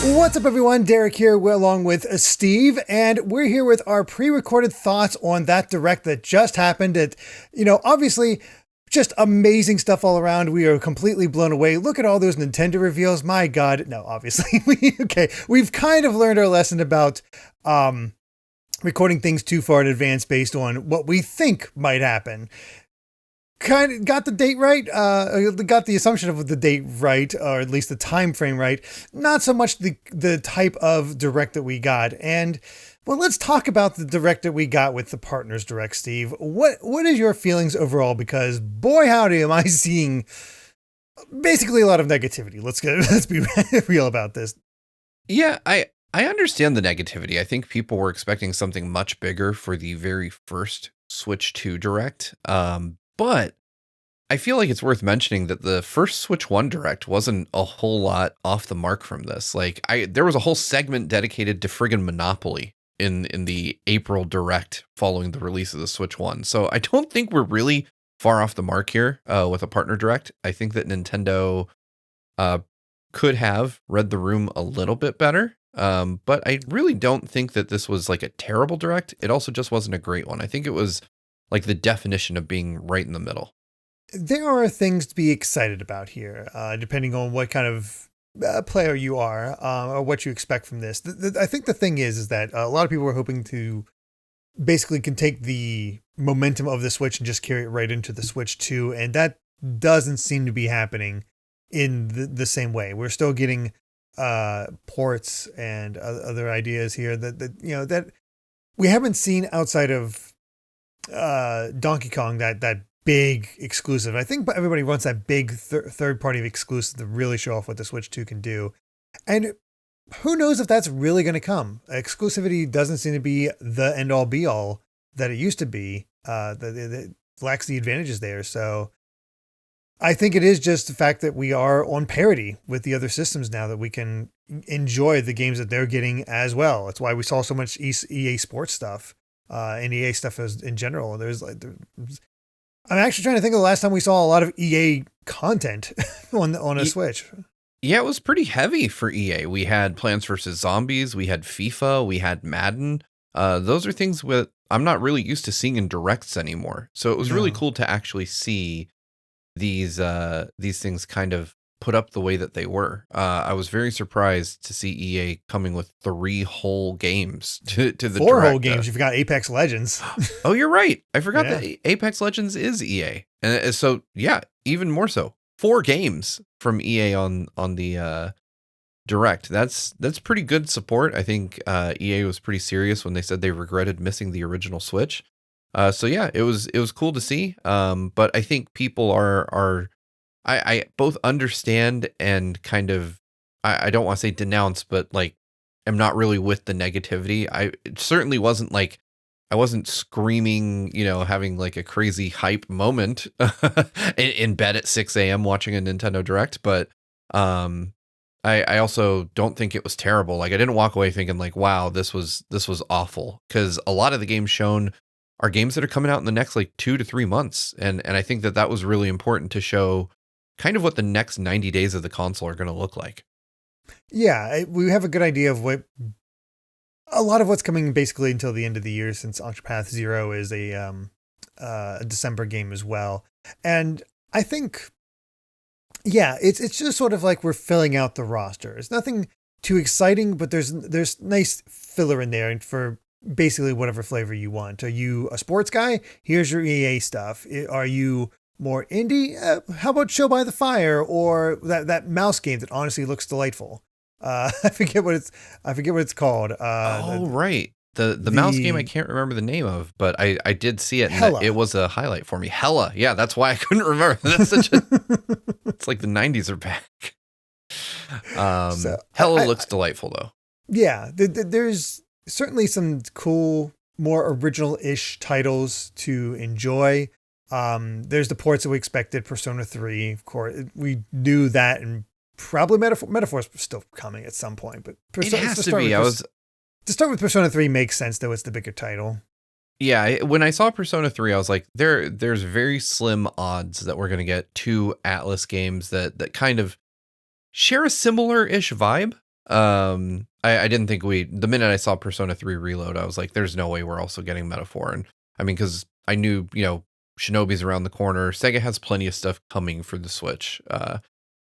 What's up, everyone? Derek here, along with Steve, and we're here with our pre-recorded thoughts on that direct that just happened. It, obviously, just amazing stuff all around. We are completely blown away. Look at all those Nintendo reveals. My God. No, obviously. We've kind of learned our lesson about recording things too far in advance based on what we think might happen. Kind of got the date right, got the assumption of the date right, or at least the time frame right. Not so much the type of direct that we got. And well, let's talk about the direct that we got with the Partners Direct, Steve. What is your feelings overall? Because boy howdy, am I seeing basically a lot of negativity. Let's be real about this. Yeah, I understand the negativity. I think people were expecting something much bigger for the very first Switch 2 Direct. But I feel like it's worth mentioning that the first Switch 1 Direct wasn't a whole lot off the mark from this. Like, there was a whole segment dedicated to friggin' Monopoly in the April Direct following the release of the Switch 1. So I don't think we're really far off the mark here with a partner Direct. I think that Nintendo could have read the room a little bit better. But I really don't think that this was like a terrible Direct. It also just wasn't a great one. I think it was like the definition of being right in the middle. There are things to be excited about here, depending on what kind of player you are, or what you expect from this. I think the thing is that a lot of people were hoping to basically can take the momentum of the Switch and just carry it right into the Switch 2, and that doesn't seem to be happening in the same way. We're still getting ports and other ideas here that we haven't seen outside of Donkey Kong, that big exclusive. I think everybody wants that big third party exclusive to really show off what the Switch 2 can do. And who knows if that's really going to come. Exclusivity doesn't seem to be the end all be all that it used to be. That lacks the advantages there. So I think it is just the fact that we are on parity with the other systems now, that we can enjoy the games that they're getting as well. That's why we saw so much EA Sports stuff. And EA stuff in general. I'm actually trying to think of the last time we saw a lot of EA content on a Switch. Yeah, it was pretty heavy for EA. We had Plants vs. Zombies, we had FIFA, we had Madden. Those are things I'm not really used to seeing in directs anymore. So it was really cool to actually see these things kind of put up the way that they were. I was very surprised to see EA coming with 3 whole games to the 4 direct. Whole games. You've got Apex Legends. Oh, you're right. I forgot that Apex Legends is EA. And so, yeah, even more so. 4 games from EA on the direct. That's pretty good support. I think EA was pretty serious when they said they regretted missing the original Switch. So yeah, it was cool to see. But I think people I both understand and kind of, I don't want to say denounce, but like, I'm not really with the negativity. It certainly wasn't like, I wasn't screaming, having like a crazy hype moment in bed at 6 a.m. watching a Nintendo Direct. But I also don't think it was terrible. Like, I didn't walk away thinking like, wow, this was awful. Because a lot of the games shown are games that are coming out in the next like 2 to 3 months. And I think that was really important to show kind of what the next 90 days of the console are going to look like. Yeah, we have a good idea of a lot of what's coming basically until the end of the year, since Octopath Zero is a December game as well. And I think, yeah, it's just sort of like we're filling out the roster. It's nothing too exciting, but there's nice filler in there for basically whatever flavor you want. Are you a sports guy? Here's your EA stuff. Are you more indie? How about Show by the Fire, or that mouse game that honestly looks delightful? I forget what it's called. Right. The mouse game I can't remember the name of, but I did see it, and it was a highlight for me. Hella. Yeah, that's why I couldn't remember. That's it's like the 90s are back. Hella looks delightful though. Yeah, there's certainly some cool, more original-ish titles to enjoy. There's the ports that we expected, Persona 3, of course. We knew that, and probably Metaphor's still coming at some point, but it has to be. To start with Persona 3 makes sense, though it's the bigger title. Yeah, when I saw Persona 3, I was like, there's very slim odds that we're going to get 2 Atlas games that kind of share a similar-ish vibe. I didn't think the minute I saw Persona 3 Reload, I was like, there's no way we're also getting Metaphor. And I mean, because I knew, Shinobi's around the corner. Sega has plenty of stuff coming for the Switch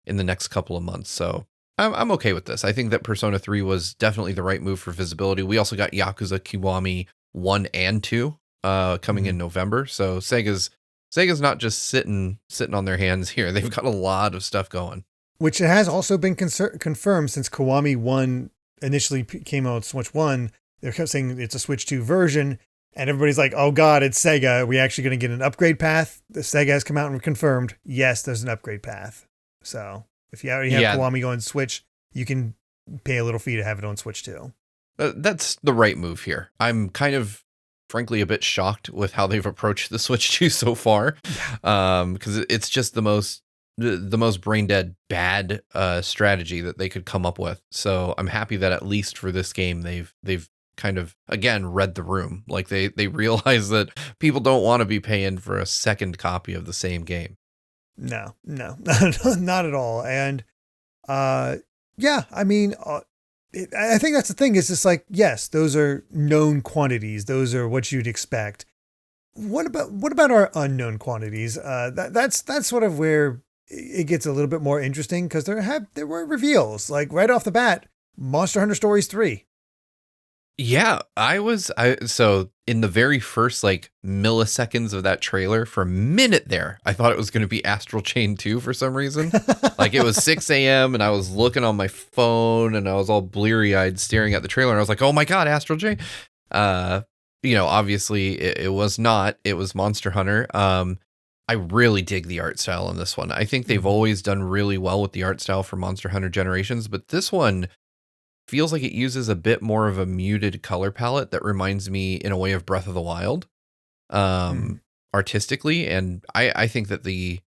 in the next couple of months. So I'm okay with this. I think that Persona 3 was definitely the right move for visibility. We also got Yakuza Kiwami 1 and 2 coming in November. So Sega's not just sitting on their hands here. They've got a lot of stuff going. Which has also been confirmed since Kiwami 1 initially came out on Switch 1. They're saying it's a Switch 2 version. And everybody's like, oh God, it's Sega. Are we actually going to get an upgrade path? The Sega has come out and confirmed, yes, there's an upgrade path. So if you already have Kiwami going Switch, you can pay a little fee to have it on Switch 2. That's the right move here. I'm kind of, frankly, a bit shocked with how they've approached the Switch 2 so far. Because it's just the most brain dead bad strategy that they could come up with. So I'm happy that at least for this game, they've kind of, again, read the room. Like they realize that people don't want to be paying for a second copy of the same game. No, not at all. And yeah, I mean, I think that's the thing. Is just like, yes, those are known quantities. Those are what you'd expect. What about our unknown quantities? That's sort of where it gets a little bit more interesting, because there were reveals, like right off the bat, Monster Hunter Stories 3. Yeah, so in the very first like milliseconds of that trailer, for a minute there, I thought it was going to be Astral Chain 2 for some reason. Like it was 6 a.m. and I was looking on my phone and I was all bleary eyed staring at the trailer and I was like, oh my God, Astral Chain. Obviously it was not, it was Monster Hunter. I really dig the art style in this one. I think they've always done really well with the art style for Monster Hunter Generations, but this one feels like it uses a bit more of a muted color palette that reminds me in a way of Breath of the Wild, artistically. And I think that the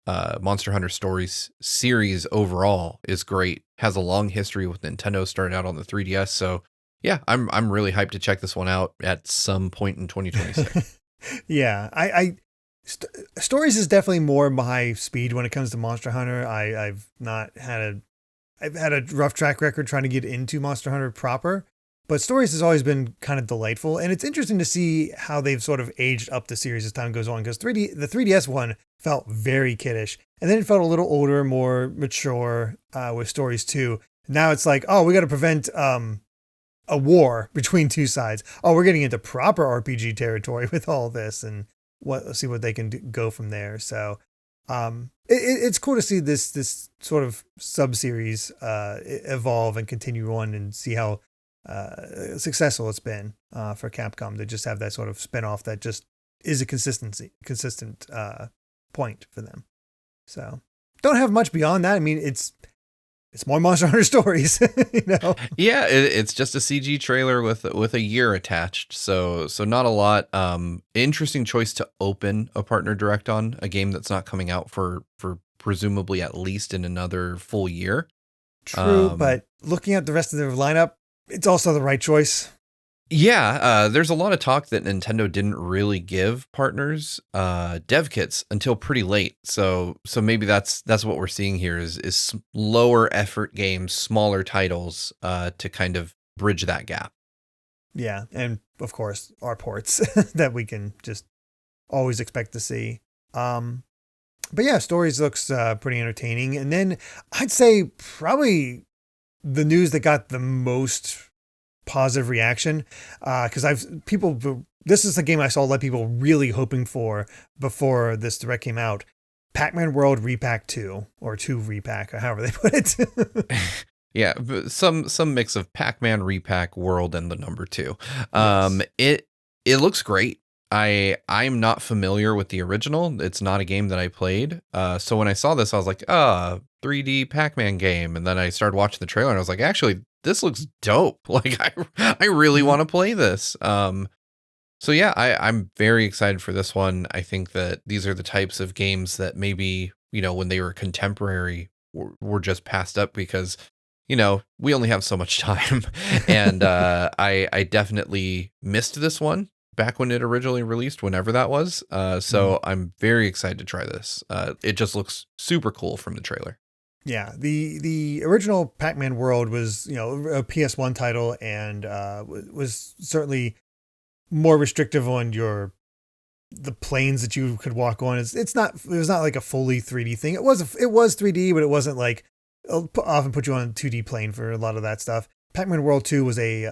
Monster Hunter Stories series overall is great, has a long history with Nintendo, started out on the 3DS. So yeah, I'm really hyped to check this one out at some point in 2026. Yeah, Stories is definitely more my speed when it comes to Monster Hunter. I've had a rough track record trying to get into Monster Hunter proper, but Stories has always been kind of delightful. And it's interesting to see how they've sort of aged up the series as time goes on, because the 3DS one felt very kiddish, and then it felt a little older, more mature with Stories 2. Now it's like, oh, we got to prevent a war between two sides. Oh, we're getting into proper RPG territory with all this, and see what they can go from there. So it's cool to see this sort of sub-series evolve and continue on, and see how successful it's been for Capcom to just have that sort of spinoff that just is a consistent point for them. So don't have much beyond that. I mean, it's more Monster Hunter Stories, Yeah, it's just a CG trailer with a year attached, so not a lot. Interesting choice to open a partner direct on a game that's not coming out for presumably at least in another full year. True, but looking at the rest of their lineup, it's also the right choice. Yeah, there's a lot of talk that Nintendo didn't really give partners dev kits until pretty late. So maybe that's what we're seeing here is lower effort games, smaller titles to kind of bridge that gap. Yeah, and of course our ports that we can just always expect to see. But yeah, Stories looks pretty entertaining. And then I'd say probably the news that got the most positive reaction, because this is the game I saw a lot of people really hoping for before this direct came out. Pac-Man World Repack 2, or 2 Repack, or however they put it. Yeah, some mix of Pac-Man, Repack, World, and the number 2. Yes. It looks great. I'm not familiar with the original. It's not a game that I played. So when I saw this, I was like, 3D Pac-Man game. And then I started watching the trailer and I was like, actually, this looks dope. Like I really want to play this. So yeah, I'm very excited for this one. I think that these are the types of games that maybe, when they were contemporary were just passed up because, we only have so much time. And I definitely missed this one back when it originally released, whenever that was. So I'm very excited to try this. It just looks super cool from the trailer. Yeah, the original Pac-Man World was, a PS1 title, and was certainly more restrictive on the planes that you could walk on. It was not like a fully 3D thing. It was 3D, but it wasn't like, it'll often put you on a 2D plane for a lot of that stuff. Pac-Man World 2 was a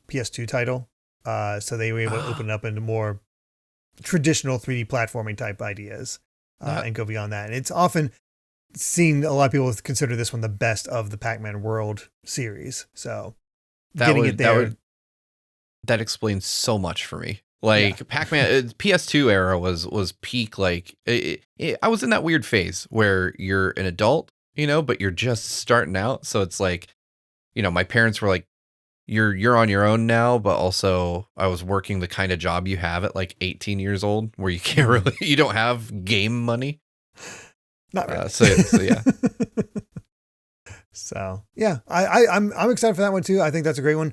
PS2 title, so they were able to open it up into more traditional 3D platforming type ideas, and go beyond that. And it's often seen, a lot of people consider this one the best of the Pac-Man World series. So that explains so much for me. Like, Pac-Man PS2 era was peak. Like, I was in that weird phase where you're an adult, but you're just starting out. So it's like, my parents were like, you're on your own now, but also I was working the kind of job you have at like 18 years old, where you can't really, you don't have game money. Not really. So yeah. So yeah, I'm excited for that one too. I think that's a great one.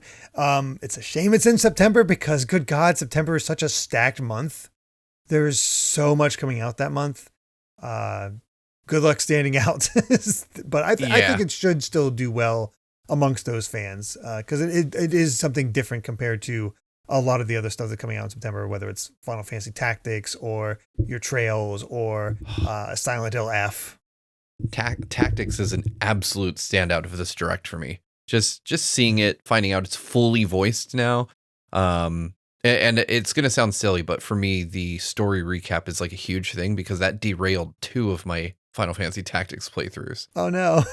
It's a shame it's in September, because good God, September is such a stacked month. There's so much coming out that month. Good luck standing out. But I think it should still do well amongst those fans, because it is something different compared to a lot of the other stuff that's coming out in September, whether it's Final Fantasy Tactics or your Trails or Silent Hill F. Tactics is an absolute standout of this direct for me. Just seeing it, finding out it's fully voiced now. And it's going to sound silly, but for me, the story recap is like a huge thing, because that derailed 2 of my Final Fantasy Tactics playthroughs. Oh no.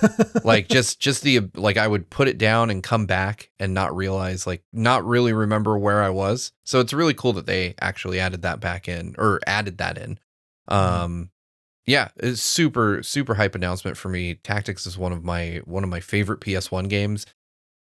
Like just I would put it down and come back and not realize, like, not really remember where I was. So it's really cool that they actually added that in. Yeah, it's super, super hype announcement for me. Tactics is one of my favorite PS1 games.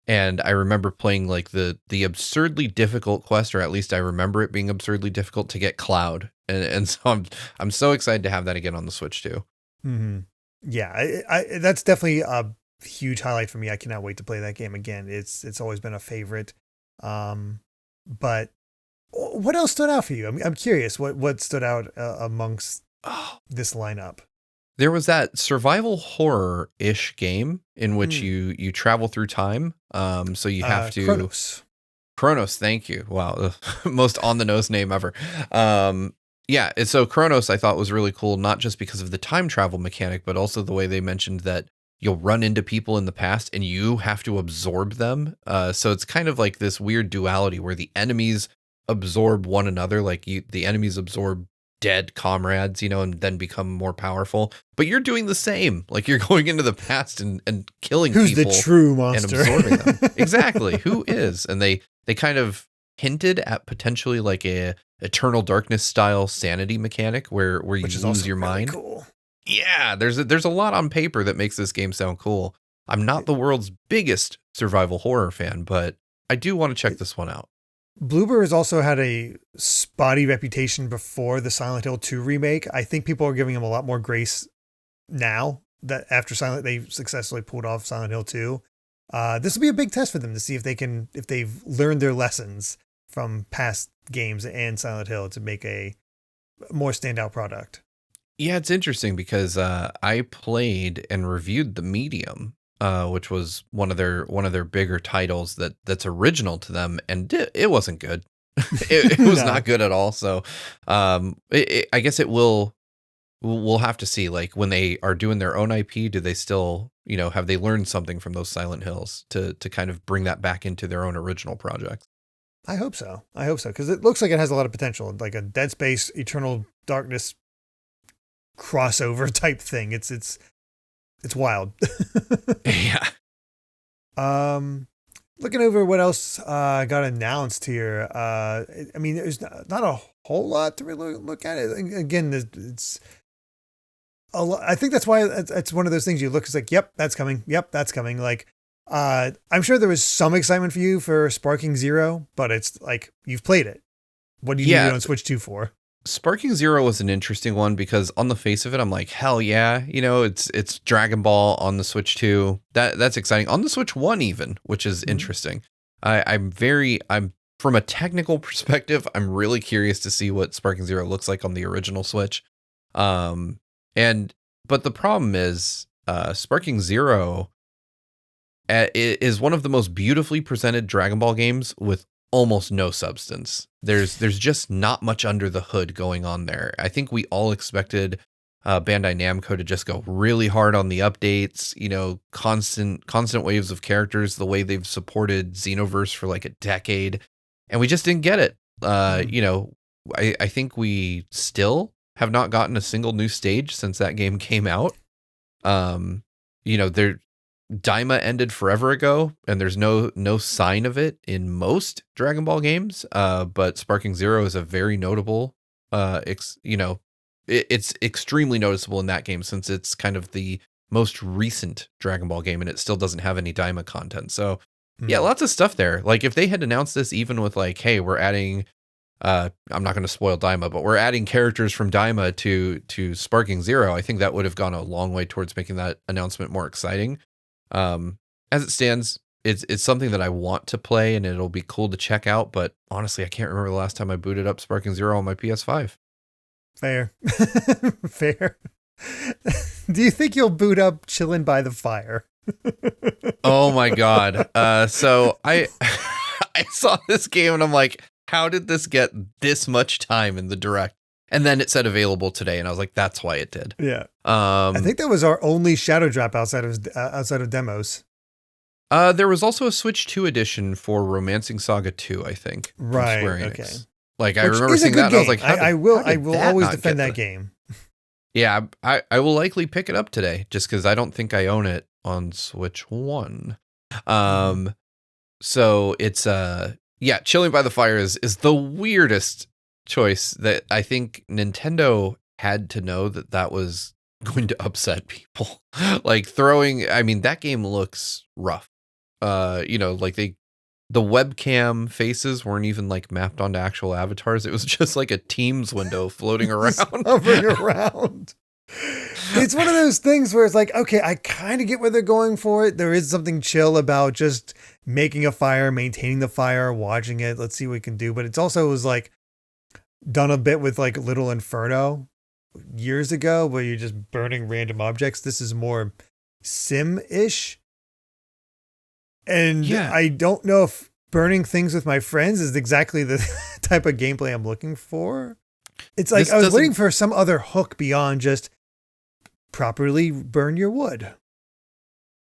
And I remember playing like the absurdly difficult quest, or at least I remember it being absurdly difficult to get Cloud. And so I'm so excited to have that again on the Switch too. Mm-hmm. Yeah, I that's definitely a huge highlight for me. I cannot wait to play that game again. It's always been a favorite. But what else stood out for you? I'm curious what stood out amongst this lineup. There was that survival horror-ish game in which you travel through time. So you have to Kronos, thank you. Wow, most on the nose name ever. Yeah, so Kronos I thought was really cool, not just because of the time travel mechanic, but also the way they mentioned that you'll run into people in the past and you have to absorb them. So it's kind of like this weird duality where the enemies absorb one another, like the enemies absorb dead comrades, and then become more powerful. But you're doing the same. Like, you're going into the past and killing people. Who's the true monster? And absorbing them. Exactly. Who is? And they kind of hinted at potentially like a Eternal Darkness style sanity mechanic where you lose your mind. Cool. Yeah, there's a lot on paper that makes this game sound cool. I'm not the world's biggest survival horror fan, but I do want to check this one out. Bloober has also had a spotty reputation before the Silent Hill 2 remake. I think people are giving him a lot more grace now that after they successfully pulled off Silent Hill 2. This will be a big test for them to see if they've learned their lessons from past games and Silent Hill to make a more standout product. Yeah, it's interesting because I played and reviewed The Medium, which was one of their bigger titles that's original to them, and it wasn't good. It was not good at all. So I guess we'll have to see, like, when they are doing their own IP, do they still, have they learned something from those Silent Hills to kind of bring that back into their own original projects? I hope so. Because it looks like it has a lot of potential, like a Dead Space, Eternal Darkness crossover type thing. It's wild. Yeah. Looking over what else got announced here. I mean, there's not a whole lot to really look at. Again, it's a lot. I think that's why it's one of those things you look, it's like, yep, that's coming. Yep, that's coming. Like, I'm sure there was some excitement for you for Sparking Zero, but it's like, you've played it. What do you need it on Switch 2 for? Sparking Zero was an interesting one because on the face of it, I'm like, hell yeah, it's Dragon Ball on the Switch 2. That's exciting. On the Switch 1 even, which is interesting. I'm from a technical perspective, I'm really curious to see what Sparking Zero looks like on the original Switch. But the problem is Sparking Zero is one of the most beautifully presented Dragon Ball games with almost no substance. There's just not much under the hood going on there. I think we all expected Bandai Namco to just go really hard on the updates, constant waves of characters, the way they've supported Xenoverse for like a decade, and we just didn't get it. I think we still have not gotten a single new stage since that game came out. Daima ended forever ago, and there's no sign of it in most Dragon Ball games. But Sparking Zero is a very notable. It's extremely noticeable in that game since it's kind of the most recent Dragon Ball game, and it still doesn't have any Daima content. So yeah, lots of stuff there. Like if they had announced this, even with like, hey, we're adding. I'm not going to spoil Daima, but we're adding characters from Daima to Sparking Zero. I think that would have gone a long way towards making that announcement more exciting. As it stands, it's something that I want to play and it'll be cool to check out. But honestly, I can't remember the last time I booted up Sparking Zero on my PS5. Fair. Fair. Do you think you'll boot up Chillin' by the Fire? Oh my God. So I saw this game and I'm like, how did this get this much time in the direct? And then it said available today, and I was like, "That's why it did." Yeah. I think that was our only shadow drop outside of demos. There was also a Switch 2 edition for Romancing Saga 2, I think. Right. Square Enix. Okay. Like I remember seeing that, and I was like, I will always defend that game. Yeah, I will likely pick it up today, just because I don't think I own it on Switch 1. So it's yeah, Chilling by the Fire is the weirdest choice that I think Nintendo had to know that was going to upset people. Like that game looks rough. Like the webcam faces weren't even like mapped onto actual avatars. It was just like a Teams window floating around. Hovering around. It's one of those things where it's like, okay, I kind of get where they're going for it. There is something chill about just making a fire, maintaining the fire, watching it. Let's see what we can do. But it's also was like done a bit with like Little Inferno years ago where you're just burning random objects. This is more sim-ish. And yeah. I don't know if burning things with my friends is exactly the type of gameplay I'm looking for. It's like I was waiting for some other hook beyond just properly burn your wood.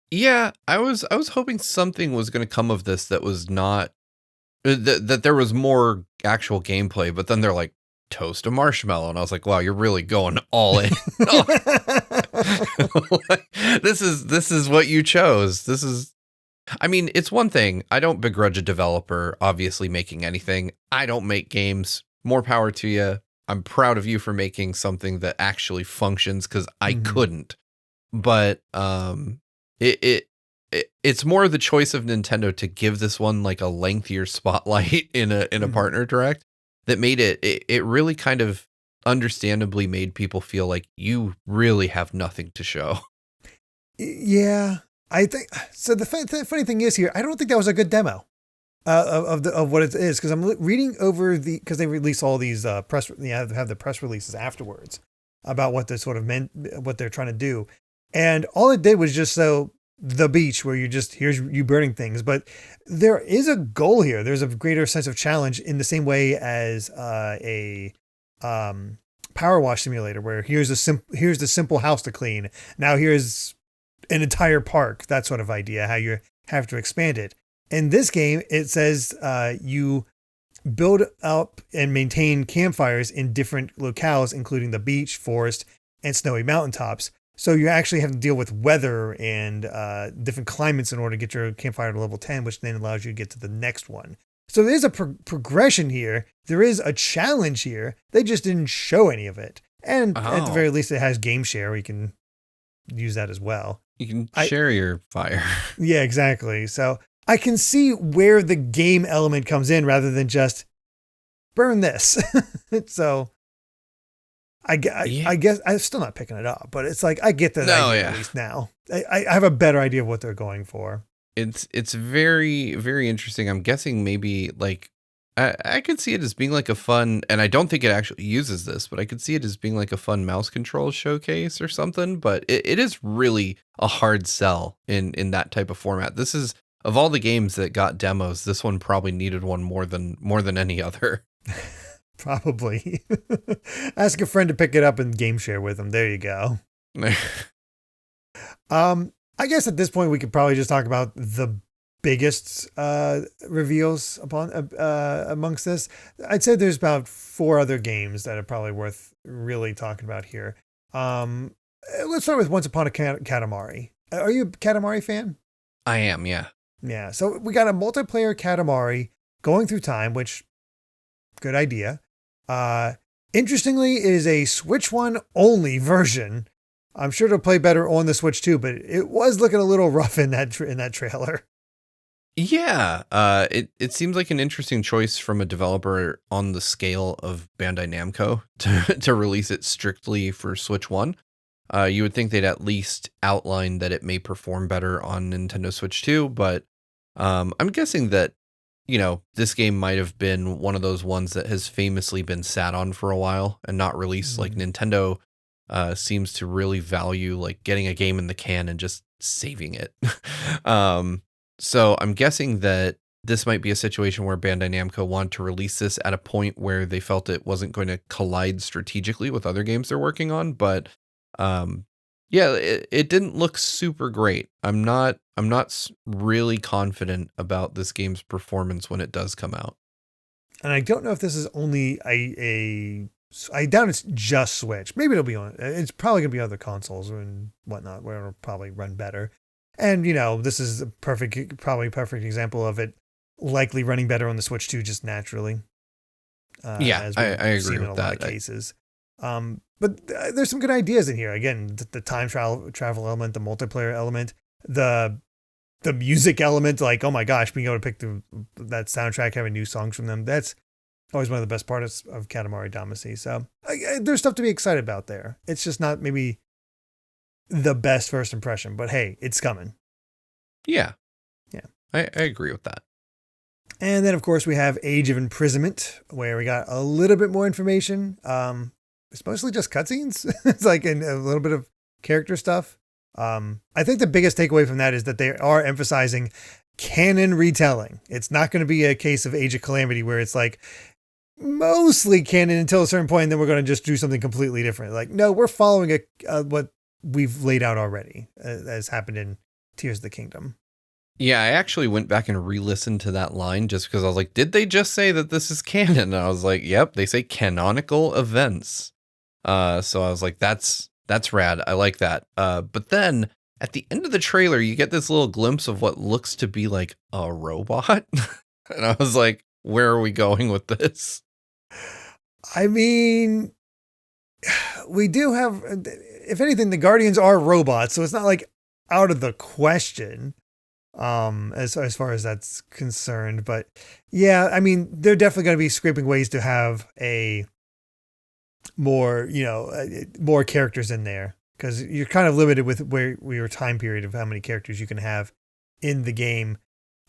Yeah, I was hoping something was going to come of this that was not that there was more actual gameplay, but then they're like toast a marshmallow, and I was like, wow, you're really going all in. This is what you chose. I mean, it's one thing. I don't begrudge a developer obviously making anything. I don't make games. More power to you. I'm proud of you for making something that actually functions, because I couldn't. But it's more the choice of Nintendo to give this one like a lengthier spotlight in a partner direct that made it really kind of understandably made people feel like you really have nothing to show. Yeah, I think so. The funny thing is here, I don't think that was a good demo. Of what it is, because I'm reading over because they release all these have the press releases afterwards about what this sort of meant, what they're trying to do, and all it did was just the beach where here's you burning things, but there is a goal here. There's a greater sense of challenge in the same way as a power wash simulator, where here's the simple house to clean. Now here's an entire park, that sort of idea. How you have to expand it. In this game, it says you build up and maintain campfires in different locales, including the beach, forest, and snowy mountaintops. So you actually have to deal with weather and different climates in order to get your campfire to level 10, which then allows you to get to the next one. So there's a progression here. There is a challenge here. They just didn't show any of it. And at the very least, it has game share where you can use that as well. You can share your fire. Yeah, exactly. So I can see where the game element comes in rather than just burn this. So I guess I'm still not picking it up, but it's like, I get that idea at least now. I have a better idea of what they're going for. It's very, very interesting. I'm guessing maybe like I could see it as being like a fun, and I don't think it actually uses this, but I could see it as being like a fun mouse control showcase or something. But it is really a hard sell in that type of format. This is, of all the games that got demos, this one probably needed one more than any other. Probably. Ask a friend to pick it up and game share with them. There you go. I guess at this point we could probably just talk about the biggest reveals amongst this. I'd say there's about 4 other games that are probably worth really talking about here. Let's start with Once Upon a Katamari. Are you a Katamari fan? I am, yeah. Yeah, so we got a multiplayer Katamari going through time, which, good idea. Interestingly, it is a Switch 1 only version. I'm sure it'll play better on the Switch 2, but it was looking a little rough in that trailer. Yeah, it seems like an interesting choice from a developer on the scale of Bandai Namco to release it strictly for Switch 1. You would think they'd at least outline that it may perform better on Nintendo Switch 2, but I'm guessing that, this game might have been one of those ones that has famously been sat on for a while and not released. Like Nintendo seems to really value like getting a game in the can and just saving it. So I'm guessing that this might be a situation where Bandai Namco wanted to release this at a point where they felt it wasn't going to collide strategically with other games they're working on. But yeah, it didn't look super great. I'm not really confident about this game's performance when it does come out. And I don't know if this is only I doubt it's just Switch. Maybe it'll be on. It's probably gonna be other consoles and whatnot where it'll probably run better. And this is probably a perfect example of it likely running better on the Switch 2 just naturally. Yeah, I agree with that. A lot of cases. But there's some good ideas in here. Again, the time travel element, the multiplayer element, the music element. Like, oh my gosh, being able to pick that soundtrack, having new songs from them. That's always one of the best parts of Katamari Damacy. So there's stuff to be excited about there. It's just not maybe the best first impression, but hey, it's coming. Yeah. I agree with that. And then of course we have Age of Imprisonment, where we got a little bit more information. It's mostly just cutscenes. It's like a little bit of character stuff. I think the biggest takeaway from that is that they are emphasizing canon retelling. It's not going to be a case of Age of Calamity where it's like mostly canon until a certain point, and then we're going to just do something completely different. Like, no, we're following what we've laid out already, as happened in Tears of the Kingdom. Yeah, I actually went back and re-listened to that line just because I was like, did they just say that this is canon? And I was like, yep, they say canonical events. So I was like, that's rad. I like that. But then at the end of the trailer, you get this little glimpse of what looks to be like a robot. And I was like, where are we going with this? I mean, we do have, if anything, the Guardians are robots, so it's not like out of the question, as far as that's concerned. But yeah, I mean, they're definitely going to be scraping ways to have a more characters in there, because you're kind of limited with your time period of how many characters you can have in the game.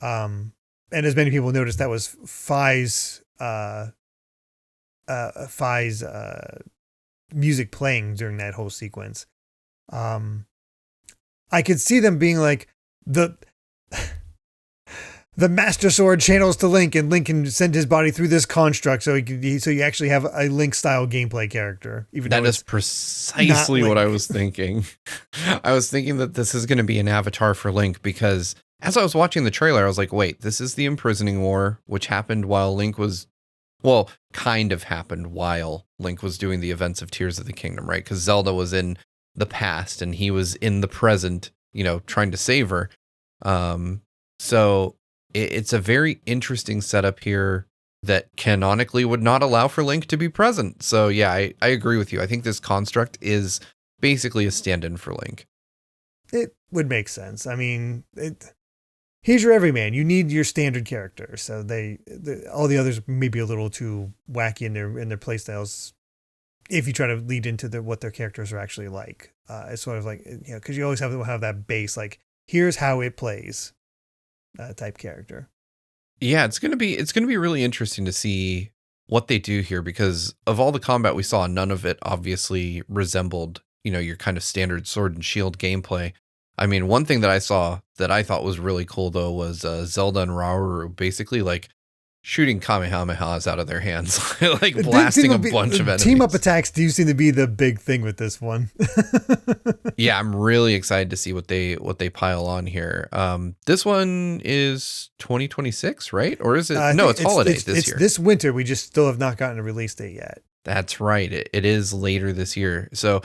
And as many people noticed, that was Fai's music playing during that whole sequence. I could see them being like the Master Sword channels to Link, and Link can send his body through this construct, so you actually have a Link style gameplay character. Even that is precisely what I was thinking. I was thinking that this is going to be an avatar for Link, because as I was watching the trailer, I was like, wait, this is the Imprisoning War, which happened while Link was, well, kind of happened while Link was doing the events of Tears of the Kingdom, right? Because Zelda was in the past and he was in the present, trying to save her. So it's a very interesting setup here that canonically would not allow for Link to be present. So yeah, I agree with you. I think this construct is basically a stand-in for Link. It would make sense. I mean, he's your everyman. You need your standard character. So all the others may be a little too wacky in their play styles if you try to lead into what their characters are actually like. It's sort of like, because you always have to have that base, like, here's how it plays type character. Yeah, it's gonna be really interesting to see what they do here, because of all the combat we saw, none of it obviously resembled, your kind of standard sword and shield gameplay. I mean, one thing that I saw that I thought was really cool though was Zelda and Rauru basically like shooting kamehamehas out of their hands, like blasting a bunch of enemies. Team up attacks do seem to be the big thing with this one. Yeah, I'm really excited to see what they pile on here. This one is 2026, right? Or is it? No, it's holiday this year. It's this winter. We just still have not gotten a release date yet. That's right. It is later this year. So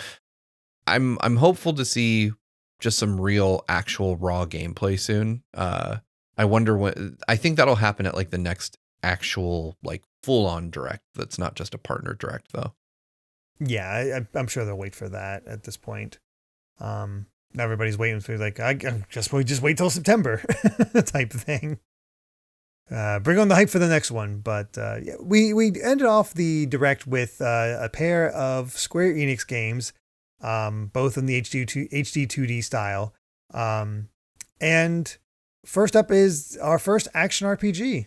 I'm hopeful to see just some real actual raw gameplay soon. I wonder when. I think that'll happen at like the next actual like full on direct. That's not just a partner direct though. Yeah, I'm sure they'll wait for that at this point. Everybody's waiting for like I just wait till September type of thing. Bring on the hype for the next one. But yeah, we ended off the direct with a pair of Square Enix games, both in the HD 2D style. And first up is our first action RPG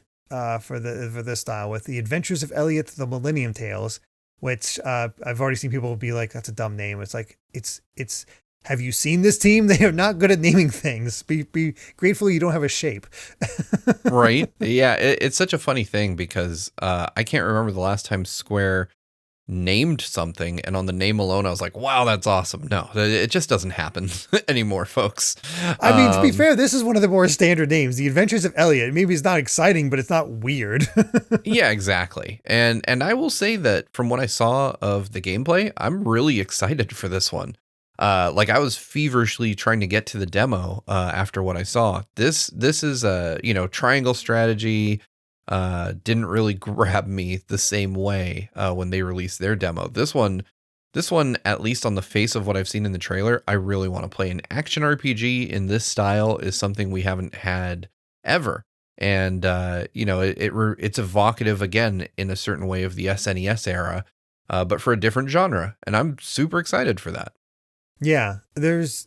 for this style with The Adventures of Elliot the Millennium Tales, which I've already seen people be like, that's a dumb name. It's like, it's have you seen this team? They are not good at naming things. Be grateful you don't have a shape. Right. Yeah. It's such a funny thing because I can't remember the last time Square named something, and on the name alone I was like, wow, that's awesome. No, it just doesn't happen anymore, folks. I mean, to be fair, this is one of the more standard names, The Adventures of Elliot. Maybe it's not exciting, but it's not weird. Yeah, exactly. And I will say that from what I saw of the gameplay, I'm really excited for this one. Like I was feverishly trying to get to the demo after what I saw. This is a triangle strategy. Didn't really grab me the same way when they released their demo. This one, at least on the face of what I've seen in the trailer, I really want to play. An action RPG in this style is something we haven't had ever, and it's evocative again in a certain way of the SNES era, but for a different genre, and I'm super excited for that. Yeah, I don't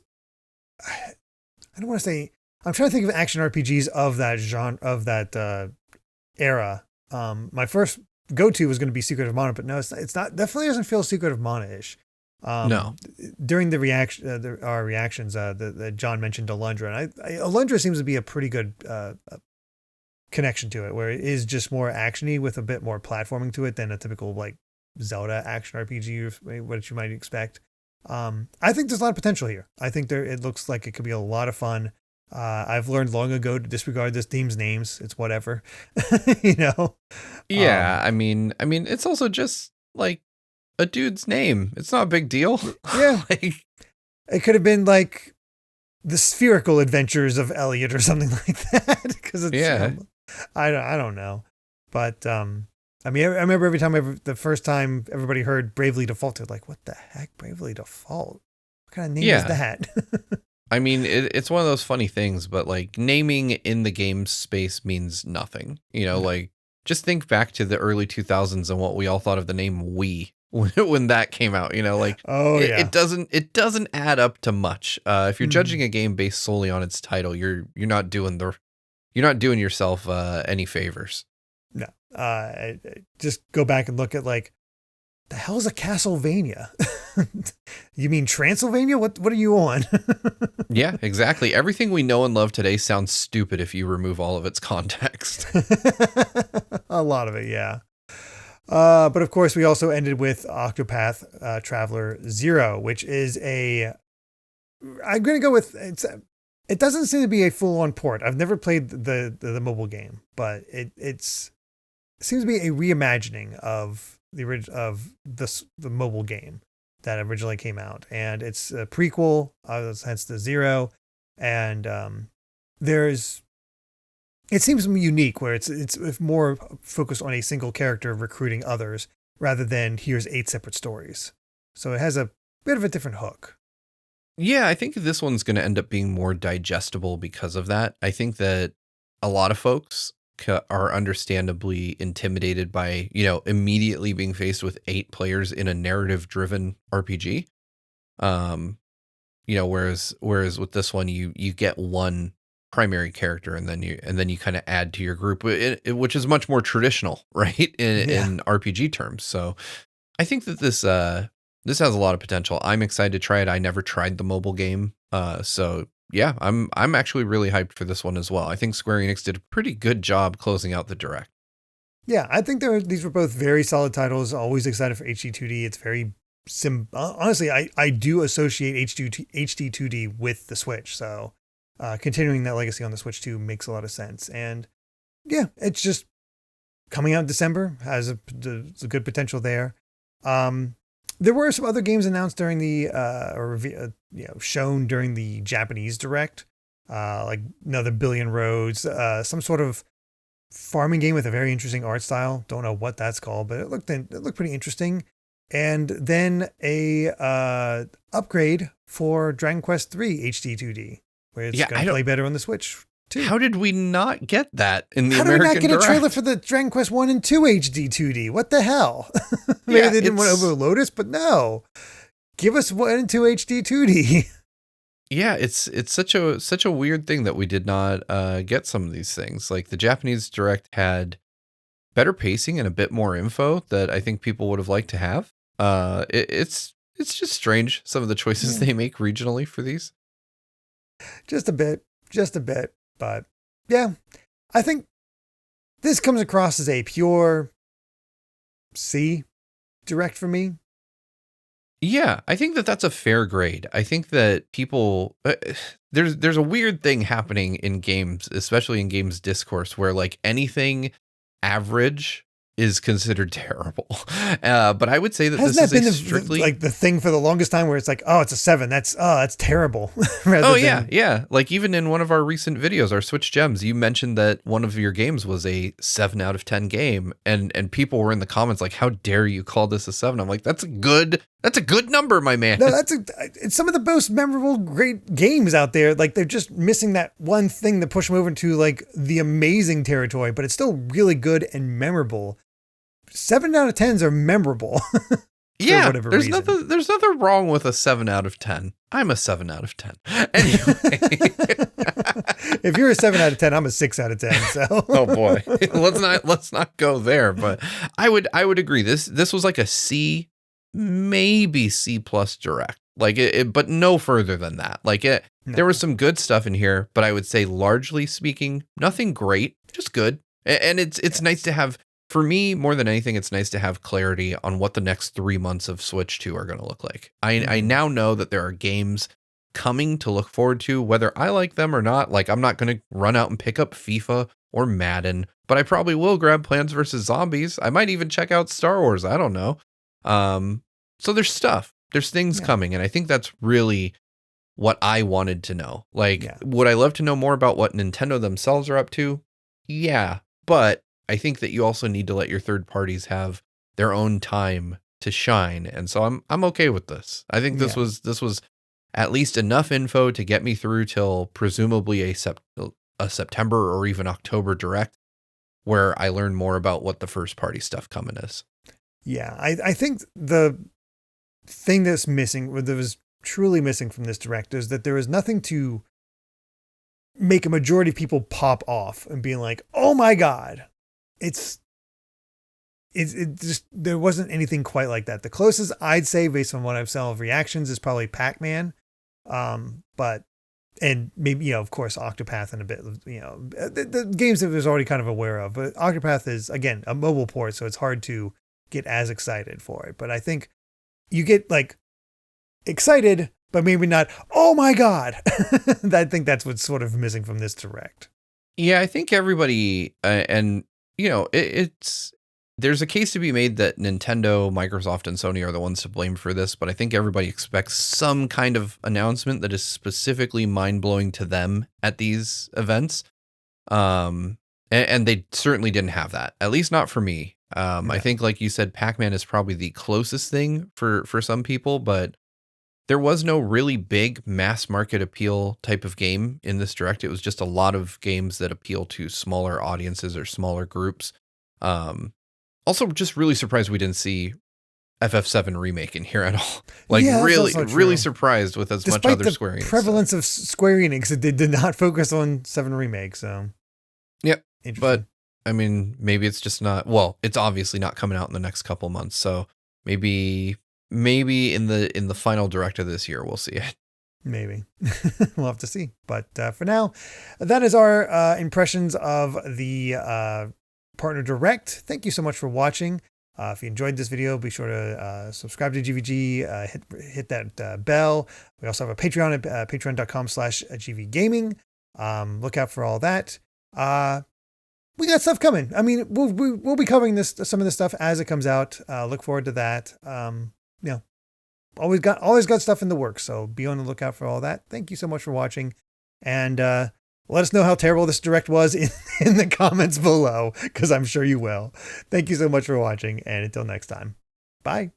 want to say. I'm trying to think of action RPGs of that genre, of that era. My first go-to was going to be Secret of Mana, but no, it's not. Definitely doesn't feel Secret of Mana-ish. No. During the our reactions, that John mentioned Alundra, and Alundra seems to be a pretty good connection to it, where it is just more actiony with a bit more platforming to it than a typical like Zelda action RPG, what you might expect. I think there's a lot of potential here. I think it looks like it could be a lot of fun. I've learned long ago to disregard this team's names. It's whatever, Yeah, I mean, it's also just like a dude's name. It's not a big deal. Yeah, like, it could have been like the Spherical Adventures of Elliot or something like that. Because it's I don't know, but I mean, I remember the first time everybody heard Bravely Default, they're like, "What the heck, Bravely Default? What kind of name is that?" I mean, it's one of those funny things, but like naming in the game space means nothing. Like just think back to the early 2000s and what we all thought of the name Wii when that came out. Like, it doesn't add up to much. If you're judging a game based solely on its title, you're not doing yourself any favors. No, just go back and look at like, the hell's a Castlevania? You mean Transylvania? What are you on? Yeah, exactly. Everything we know and love today sounds stupid if you remove all of its context. A lot of it, yeah. But of course, we also ended with Octopath Traveler 0, which is I'm going to go with, it doesn't seem to be a full-on port. I've never played the mobile game, but it seems to be a reimagining of the mobile game that originally came out, and it's a prequel, hence the 0. And it seems unique where it's more focused on a single character recruiting others rather than here's 8 separate stories. So it has a bit of a different hook. Yeah, I think this one's going to end up being more digestible because of that. I think that a lot of folks are understandably intimidated by, immediately being faced with 8 players in a narrative driven RPG. Whereas with this one, you get one primary character, and then you kind of add to your group, which is much more traditional, right? In RPG terms. So I think that this has a lot of potential. I'm excited to try it. I never tried the mobile game. So yeah, I'm actually really hyped for this one as well. I think Square Enix did a pretty good job closing out the direct. Yeah, I think these were both very solid titles. Always excited for HD2D. It's very honestly, I do associate HD2D with the Switch. So continuing that legacy on the Switch 2 makes a lot of sense. And yeah, it's just coming out in December, has a good potential there. There were some other games announced during the shown during the Japanese direct, like another Billion Roads, some sort of farming game with a very interesting art style. Don't know what that's called, but it looked pretty interesting. And then a upgrade for Dragon Quest III HD 2D, where it's going to play better on the Switch too. How did we not get that in the American American How did we not get direct? a trailer for the Dragon Quest 1 and 2 HD 2D? What the hell? Maybe they didn't want to overload us, but no. Give us 1 and 2 HD 2D. Yeah, it's such a weird thing that we did not get some of these things. Like the Japanese direct had better pacing and a bit more info that I think people would have liked to have. It's just strange, some of the choices they make regionally for these. Just a bit. But yeah, I think this comes across as a pure C direct for me. Yeah, I think that that's a fair grade. I think that people there's a weird thing happening in games, especially in games discourse, where like anything average is considered terrible. But I would say that Hasn't this that is been strictly like the thing for the longest time where it's like, oh, it's a 7. That's terrible. Yeah. Like even in one of our recent videos, our Switch Gems, you mentioned that one of your games was a 7 out of 10 game, and people were in the comments like, how dare you call this a 7? I'm like, that's a good number, my man. No, it's some of the most memorable, great games out there. Like they're just missing that one thing to push them over into like the amazing territory, but it's still really good and memorable. 7 out of 10s are memorable. Yeah, there's nothing wrong with a 7 out of 10. I'm a 7 out of 10. Anyway. If you're a 7 out of 10, I'm a 6 out of 10. So oh boy. Let's not go there, but I would agree. This was like a C, maybe C+ direct. Like it but no further than that. Like there was some good stuff in here, but I would say largely speaking, nothing great, just good. And it's nice to have, for me, more than anything, it's nice to have clarity on what the next 3 months of Switch 2 are going to look like. I now know that there are games coming to look forward to, whether I like them or not. Like, I'm not going to run out and pick up FIFA or Madden, but I probably will grab Plants vs. Zombies. I might even check out Star Wars. I don't know. So there's stuff. There's things coming, and I think that's really what I wanted to know. Like, would I love to know more about what Nintendo themselves are up to? Yeah, but I think that you also need to let your third parties have their own time to shine. And so I'm okay with this. I think this was at least enough info to get me through till presumably a September or even October direct, where I learn more about what the first party stuff coming is. Yeah, I think the thing that was truly missing from this direct is that there was nothing to make a majority of people pop off and being like, oh my God. It just, there wasn't anything quite like that. The closest I'd say, based on what I've seen of reactions, is probably Pac-Man. But maybe, of course, Octopath and a bit, the games that I was already kind of aware of. But Octopath is, again, a mobile port, so it's hard to get as excited for it. But I think you get like excited, but maybe not, oh my God. I think that's what's sort of missing from this direct. Yeah, I think everybody, there's a case to be made that Nintendo, Microsoft, and Sony are the ones to blame for this, but I think everybody expects some kind of announcement that is specifically mind-blowing to them at these events. And they certainly didn't have that, at least not for me. I think, like you said, Pac-Man is probably the closest thing for some people, but there was no really big mass market appeal type of game in this direct. It was just a lot of games that appeal to smaller audiences or smaller groups. Also, just really surprised we didn't see FF7 remake in here at all. Like Yeah, really surprised with as Despite much other the Square Enix prevalence of Square Enix, they did not focus on 7 remake. So yep. Interesting. But I mean, maybe it's just not. Well, it's obviously not coming out in the next couple months. So maybe in the final direct of this year we'll see it. Maybe. We'll have to see. But for now, that is our impressions of the Partner Direct. Thank you so much for watching. If you enjoyed this video, be sure to subscribe to GVG, hit that bell. We also have a Patreon at patreon.com/GVGaming. Look out for all that. We got stuff coming. I mean, we'll be covering some of this stuff as it comes out. Look forward to that. Always got stuff in the works, so be on the lookout for all that. Thank you so much for watching, and let us know how terrible this direct was in the comments below, because I'm sure you will. Thank you so much for watching, and until next time, bye.